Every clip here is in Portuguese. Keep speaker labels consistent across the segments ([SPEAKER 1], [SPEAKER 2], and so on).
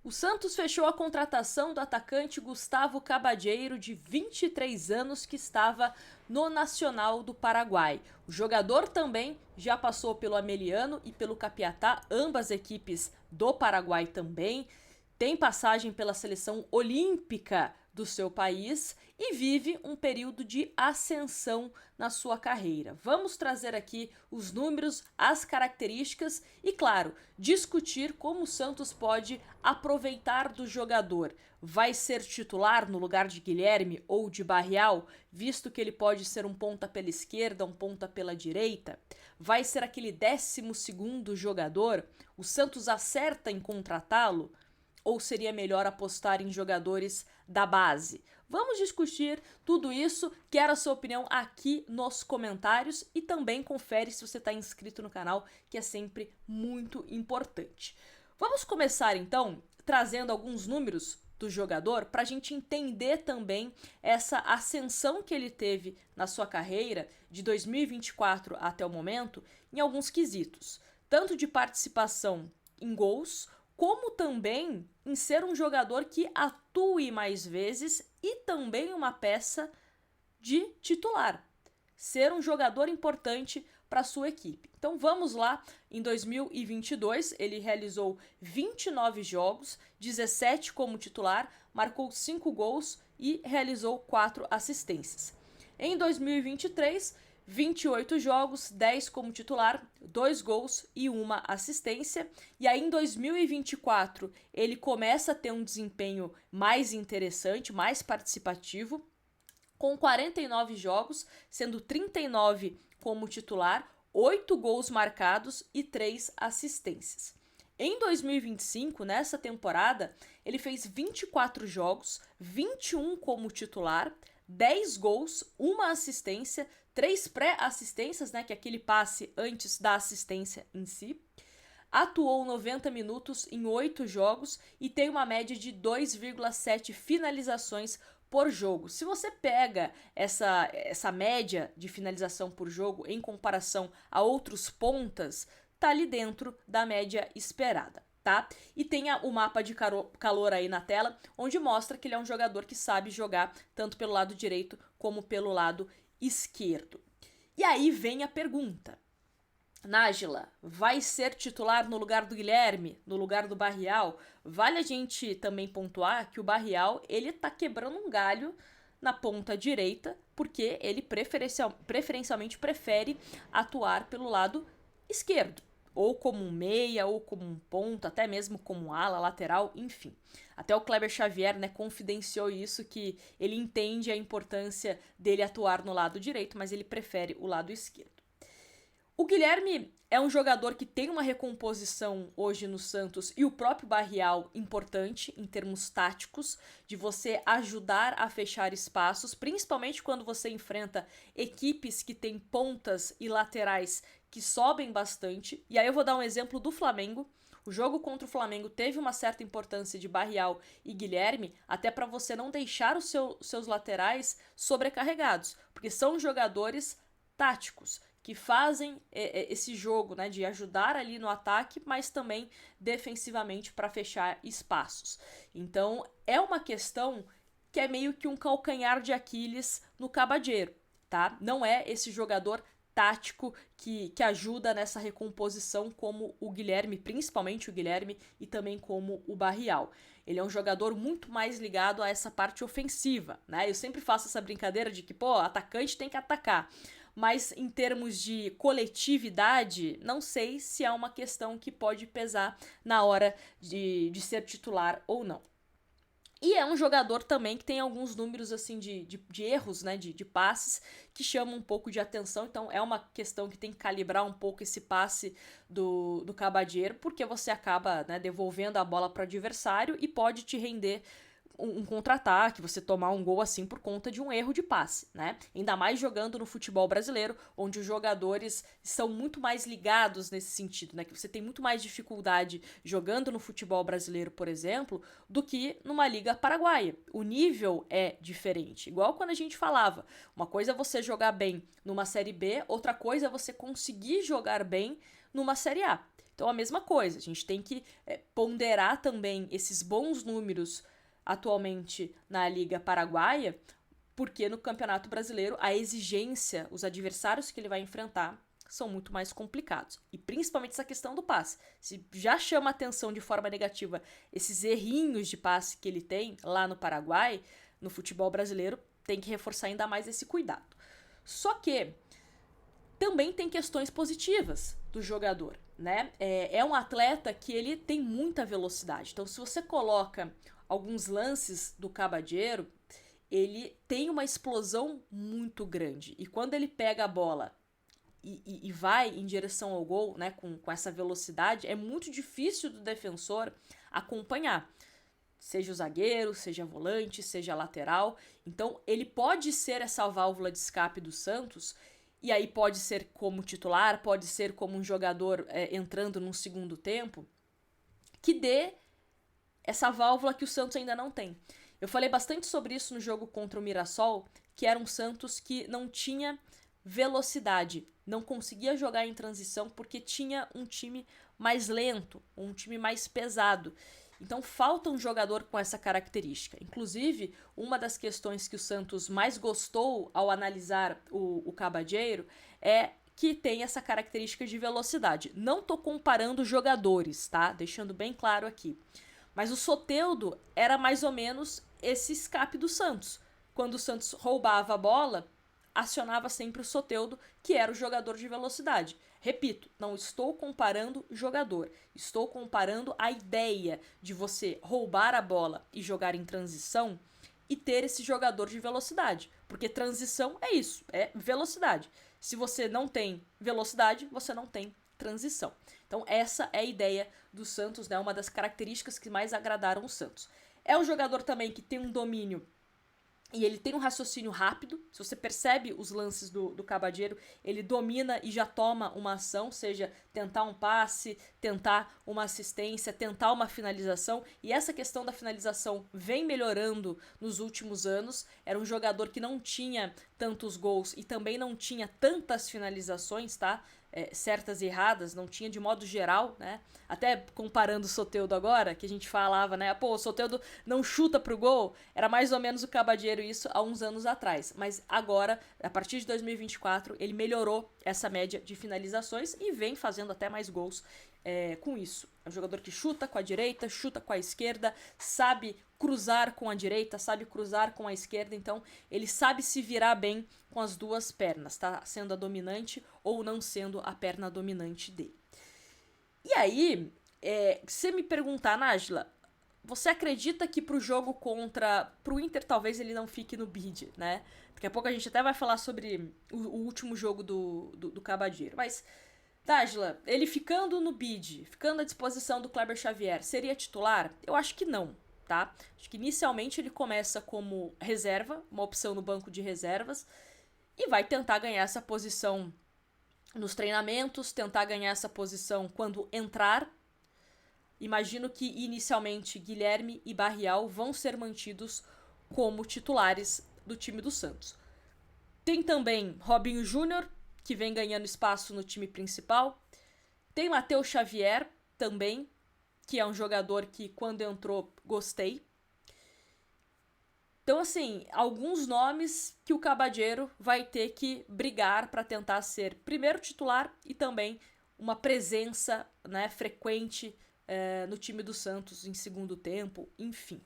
[SPEAKER 1] O Santos fechou a contratação do atacante Gustavo Cabadeiro, de 23 anos, que estava no Nacional do Paraguai. O jogador também já passou pelo Ameliano e pelo Capiatá, ambas equipes do Paraguai também. Tem passagem pela seleção olímpica do seu país e vive um período de ascensão na sua carreira. Vamos trazer aqui os números, as características e, claro, discutir como o Santos pode aproveitar do jogador. Vai ser titular no lugar de Guilherme ou de Barreal, visto que ele pode ser um ponta pela esquerda, um ponta pela direita? Vai ser aquele 12º jogador? O Santos acerta em contratá-lo? Ou seria melhor apostar em jogadores da base? Vamos discutir tudo isso, quero a sua opinião aqui nos comentários e também confere se você está inscrito no canal, que é sempre muito importante. Vamos começar então trazendo alguns números do jogador para a gente entender também essa ascensão que ele teve na sua carreira de 2024 até o momento em alguns quesitos, tanto de participação em gols, como também em ser um jogador que atue mais vezes e também uma peça de titular. Ser um jogador importante para a sua equipe. Então vamos lá, em 2022 ele realizou 29 jogos, 17 como titular, marcou 5 gols e realizou 4 assistências. Em 2023, 28 jogos, 10 como titular, 2 gols e 1 assistência. E aí em 2024 ele começa a ter um desempenho mais interessante, mais participativo, com 49 jogos, sendo 39 como titular, 8 gols marcados e 3 assistências. Em 2025, nessa temporada, ele fez 24 jogos, 21 como titular, 10 gols, 1 assistência, 3 pré-assistências, né, que é aquele passe antes da assistência em si. Atuou 90 minutos em 8 jogos e tem uma média de 2,7 finalizações por jogo. Se você pega essa média de finalização por jogo em comparação a outros pontas, tá ali dentro da média esperada, tá? E tem o mapa de calor aí na tela, onde mostra que ele é um jogador que sabe jogar tanto pelo lado direito como pelo lado esquerdo. E aí vem a pergunta: Nájila, vai ser titular no lugar do Guilherme, no lugar do Barreal? Vale a gente também pontuar que o Barreal, ele tá quebrando um galho na ponta direita, porque ele preferencialmente prefere atuar pelo lado esquerdo, ou como um meia, ou como um ponta, até mesmo como um ala, lateral, enfim. Até o Kleber Xavier, né, confidenciou isso, que ele entende a importância dele atuar no lado direito, mas ele prefere o lado esquerdo. O Guilherme é um jogador que tem uma recomposição hoje no Santos e o próprio Barreal importante em termos táticos, de você ajudar a fechar espaços, principalmente quando você enfrenta equipes que têm pontas e laterais que sobem bastante. E aí eu vou dar um exemplo do Flamengo. O jogo contra o Flamengo teve uma certa importância de Barreal e Guilherme, até para você não deixar os seus laterais sobrecarregados, porque são jogadores táticos que fazem esse jogo, né, de ajudar ali no ataque, mas também defensivamente para fechar espaços. Então é uma questão que é meio que um calcanhar de Aquiles no Cabadeiro, tá? Não é esse jogador tático que ajuda nessa recomposição como o Guilherme, principalmente o Guilherme, e também como o Barreal. Ele é um jogador muito mais ligado a essa parte ofensiva, né? Eu sempre faço essa brincadeira de que, pô, atacante tem que atacar. Mas em termos de coletividade, não sei se é uma questão que pode pesar na hora de ser titular ou não. E é um jogador também que tem alguns números assim de erros, né, de passes, que chamam um pouco de atenção. Então é uma questão que tem que calibrar um pouco esse passe do Cabadeiro, porque você acaba, né, devolvendo a bola para o adversário e pode te render um contra-ataque, você tomar um gol assim por conta de um erro de passe, né? Ainda mais jogando no futebol brasileiro, onde os jogadores são muito mais ligados nesse sentido, né? Que você tem muito mais dificuldade jogando no futebol brasileiro, por exemplo, do que numa liga paraguaia. O nível é diferente. Igual quando a gente falava, uma coisa é você jogar bem numa Série B, outra coisa é você conseguir jogar bem numa Série A. Então a mesma coisa, a gente tem que ponderar também esses bons números atualmente na Liga Paraguaia, porque no Campeonato Brasileiro a exigência, os adversários que ele vai enfrentar são muito mais complicados. E principalmente essa questão do passe. Se já chama atenção de forma negativa esses errinhos de passe que ele tem lá no Paraguai, no futebol brasileiro, tem que reforçar ainda mais esse cuidado. Só que também tem questões positivas do jogador, né? É um atleta que ele tem muita velocidade. Então, se você coloca alguns lances do Cabageiro, ele tem uma explosão muito grande. E quando ele pega a bola e vai em direção ao gol, né, com essa velocidade, é muito difícil do defensor acompanhar. Seja o zagueiro, seja volante, seja lateral. Então, ele pode ser essa válvula de escape do Santos, e aí pode ser como titular, pode ser como um jogador entrando num segundo tempo, que dê essa válvula que o Santos ainda não tem. Eu falei bastante sobre isso no jogo contra o Mirassol, que era um Santos que não tinha velocidade, não conseguia jogar em transição porque tinha um time mais lento, um time mais pesado. Então falta um jogador com essa característica. Inclusive, uma das questões que o Santos mais gostou ao analisar o Cabageiro é que tem essa característica de velocidade. Não tô comparando jogadores, tá? Deixando bem claro aqui. Mas o Soteldo era mais ou menos esse escape do Santos. Quando o Santos roubava a bola, acionava sempre o Soteldo, que era o jogador de velocidade. Repito, não estou comparando jogador, estou comparando a ideia de você roubar a bola e jogar em transição e ter esse jogador de velocidade. Porque transição é isso, é velocidade. Se você não tem velocidade, você não tem transição. Então essa é a ideia do Santos, né? Uma das características que mais agradaram o Santos. É um jogador também que tem um domínio e ele tem um raciocínio rápido. Se você percebe os lances do Cabageiro, ele domina e já toma uma ação, seja tentar um passe, tentar uma assistência, tentar uma finalização. E essa questão da finalização vem melhorando nos últimos anos. Era um jogador que não tinha tantos gols e também não tinha tantas finalizações, tá? Certas e erradas, não tinha de modo geral, né? Até comparando o Soteldo agora, que a gente falava, né? Pô, o Soteldo não chuta pro gol. Era mais ou menos o Cabageiro isso há uns anos atrás. Mas agora, a partir de 2024, ele melhorou essa média de finalizações e vem fazendo até mais gols com isso. É um jogador que chuta com a direita, chuta com a esquerda, sabe cruzar com a direita, sabe cruzar com a esquerda, então ele sabe se virar bem com as duas pernas, tá? Sendo a dominante ou não sendo a perna dominante dele. E aí, você me perguntar, Nájila, você acredita que pro jogo pro Inter talvez ele não fique no bid, né? Daqui a pouco a gente até vai falar sobre o último jogo do Cabageiro, mas Nájila, ele ficando no bid, ficando à disposição do Kleber Xavier, seria titular? Eu acho que não, tá? Acho que inicialmente ele começa como reserva, uma opção no banco de reservas, e vai tentar ganhar essa posição nos treinamentos, tentar ganhar essa posição quando entrar. Imagino que inicialmente Guilherme e Barrial vão ser mantidos como titulares do time do Santos. Tem também Robinho Júnior, que vem ganhando espaço no time principal. Tem Matheus Xavier também, que é um jogador que quando entrou gostei. Então, assim, alguns nomes que o Cabageiro vai ter que brigar para tentar ser primeiro titular e também uma presença, né, frequente no time do Santos em segundo tempo, enfim.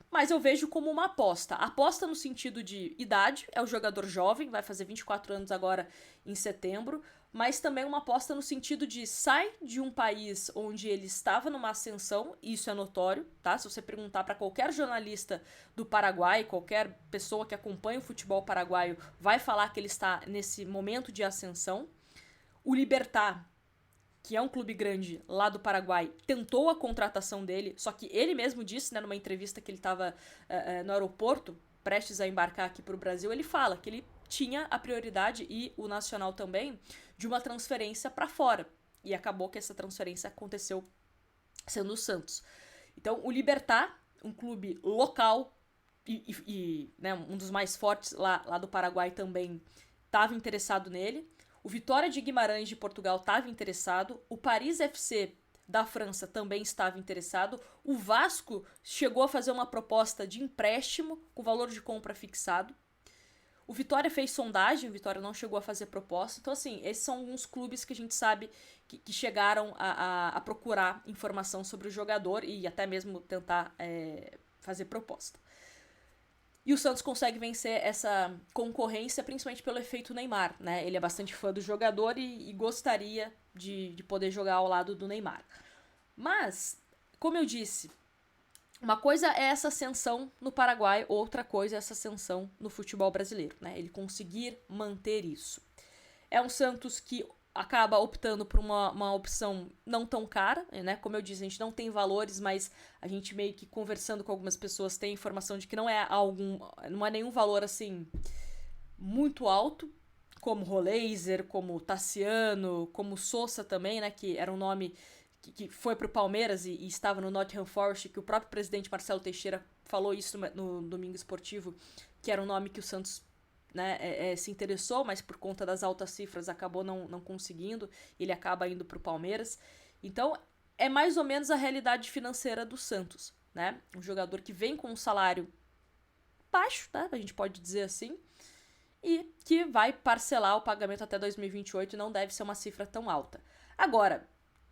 [SPEAKER 1] Mas eu vejo como uma aposta. Aposta no sentido de idade, é um jogador jovem, vai fazer 24 anos agora em setembro, mas também uma aposta no sentido de sai de um país onde ele estava numa ascensão, e isso é notório, tá? Se você perguntar para qualquer jornalista do Paraguai, qualquer pessoa que acompanha o futebol paraguaio, vai falar que ele está nesse momento de ascensão. O Libertad, que é um clube grande lá do Paraguai, tentou a contratação dele, só que ele mesmo disse, né, numa entrevista que ele estava no aeroporto, prestes a embarcar aqui para o Brasil, ele fala que ele tinha a prioridade, e o Nacional também, de uma transferência para fora. E acabou que essa transferência aconteceu sendo o Santos. Então, o Libertad, um clube local e né, um dos mais fortes lá do Paraguai também, estava interessado nele. O Vitória de Guimarães de Portugal estava interessado, o Paris FC da França também estava interessado, o Vasco chegou a fazer uma proposta de empréstimo com valor de compra fixado. O Vitória fez sondagem, o Vitória não chegou a fazer proposta. Então, assim, esses são alguns clubes que a gente sabe que chegaram a procurar informação sobre o jogador e até mesmo tentar fazer proposta. E o Santos consegue vencer essa concorrência, principalmente pelo efeito Neymar, né? Ele é bastante fã do jogador e gostaria de poder jogar ao lado do Neymar. Mas, como eu disse, uma coisa é essa ascensão no Paraguai, outra coisa é essa ascensão no futebol brasileiro, né? Ele conseguir manter isso. É um Santos que acaba optando por uma opção não tão cara, né? Como eu disse, a gente não tem valores, mas a gente meio que conversando com algumas pessoas tem informação de que não é nenhum valor assim muito alto, como Roleiser, como Tassiano, como Sousa também, né? Que era um nome que foi pro Palmeiras e estava no Nottingham Forest, que o próprio presidente Marcelo Teixeira falou isso no Domingo Esportivo, que era um nome que o Santos, né, se interessou, mas por conta das altas cifras acabou não conseguindo, ele acaba indo pro Palmeiras. Então, é mais ou menos a realidade financeira do Santos, né? Um jogador que vem com um salário baixo, né, a gente pode dizer assim, e que vai parcelar o pagamento até 2028 e não deve ser uma cifra tão alta. Agora,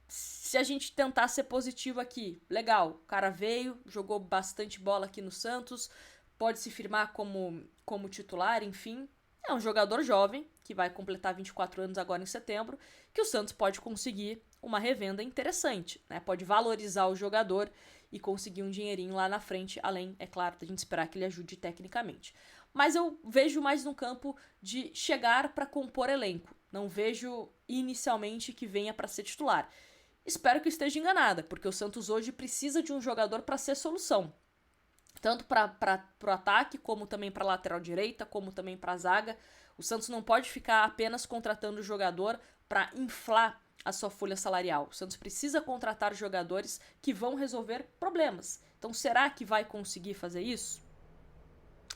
[SPEAKER 1] se a gente tentar ser positivo aqui, legal, o cara veio, jogou bastante bola aqui no Santos, pode se firmar como titular, enfim. É um jogador jovem, que vai completar 24 anos agora em setembro, que o Santos pode conseguir uma revenda interessante, né? Pode valorizar o jogador e conseguir um dinheirinho lá na frente, além, é claro, da gente esperar que ele ajude tecnicamente. Mas eu vejo mais no campo de chegar para compor elenco. Não vejo inicialmente que venha para ser titular. Espero que eu esteja enganada, porque o Santos hoje precisa de um jogador para ser solução. Tanto para o ataque, como também para a lateral direita, como também para a zaga. O Santos não pode ficar apenas contratando jogador para inflar a sua folha salarial. O Santos precisa contratar jogadores que vão resolver problemas. Então, será que vai conseguir fazer isso?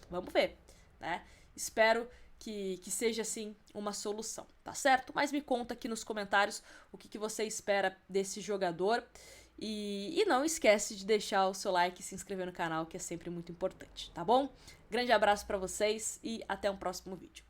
[SPEAKER 1] Vamos ver, né? Espero que seja, assim, uma solução, tá certo? Mas me conta aqui nos comentários o que você espera desse jogador. E não esquece de deixar o seu like e se inscrever no canal, que é sempre muito importante, tá bom? Grande abraço pra vocês e até um próximo vídeo.